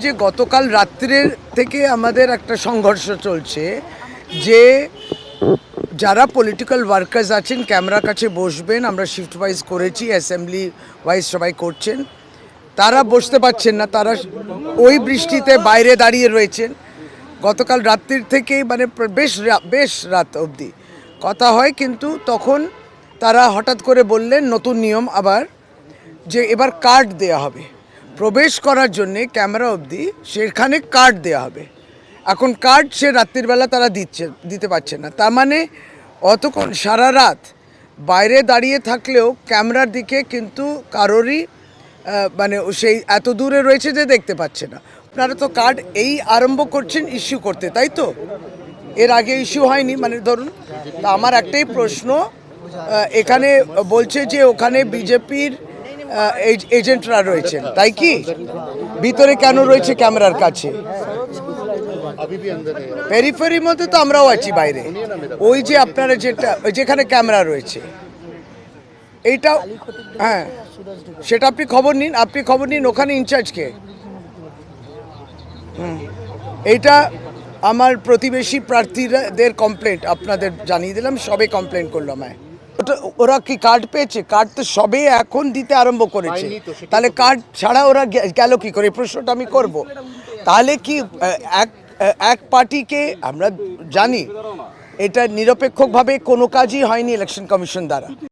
যে গতকাল রাত্রের থেকে আমাদের একটা সংঘর্ষ চলছে যে যারা পলিটিক্যাল ওয়ার্কার্স আছেন ক্যামেরার কাছে বসবেন, আমরা শিফট ওয়াইজ করেছি, অ্যাসেম্বলি ওয়াইজ সবাই করছেন, তারা বসতে পারছেন না, তারা ওই বৃষ্টিতে বাইরে দাঁড়িয়ে রয়েছেন। গতকাল রাত্রির থেকে মানে বেশ রাত অবধি কথা হয়, কিন্তু তখন তারা হঠাৎ করে বললেন নতুন নিয়ম আবার যে এবার কার্ড দেয়া হবে প্রবেশ করার জন্যে, ক্যামেরা অবধি সেখানে কার্ড দেওয়া হবে। এখন কার্ড সে রাত্রিবেলা তারা দিতে পারছে না, তার মানে অতক্ষণ সারা রাত বাইরে দাঁড়িয়ে থাকলেও ক্যামেরার দিকে কিন্তু কারোরই মানে সেই এত দূরে রয়েছে যে দেখতে পাচ্ছে না। আপনারা তো কার্ড এই আরম্ভ করছেন ইস্যু করতে, তাই তো? এর আগে ইস্যু হয়নি, মানে ধরুন। তা আমার একটাই প্রশ্ন, এখানে বলছে যে ওখানে বিজেপির এজেন্টরা রয়েছেন, তাই কি? ভিতরে কেন রয়েছে ক্যামেরার কাছে? পেরিফেরির মধ্যে তো আমরাও আছি বাইরে। ওই যে আপনারা যেখানে ক্যামেরা রয়েছে এইটা, হ্যাঁ সেটা আপনি খবর নিন, ওখানে ইনচার্জকে। এইটা আমার প্রতিবেশী প্রার্থীদের কমপ্লেন্ট আপনাদের জানিয়ে দিলাম, সবে কমপ্লেন্ট করলো আমায়। ওরা কি কার্ড পেয়েছে? কার্ড তো সবে এখন দিতে আরম্ভ করেছে, তাহলে কার্ড ছাড়া ওরা গেল কি করে? প্রশ্নটা আমি করব। তাহলে কি এক পার্টিকে, আমরা জানি এটা নিরপেক্ষভাবে কোনো কাজই হয়নি ইলেকশন কমিশন দ্বারা।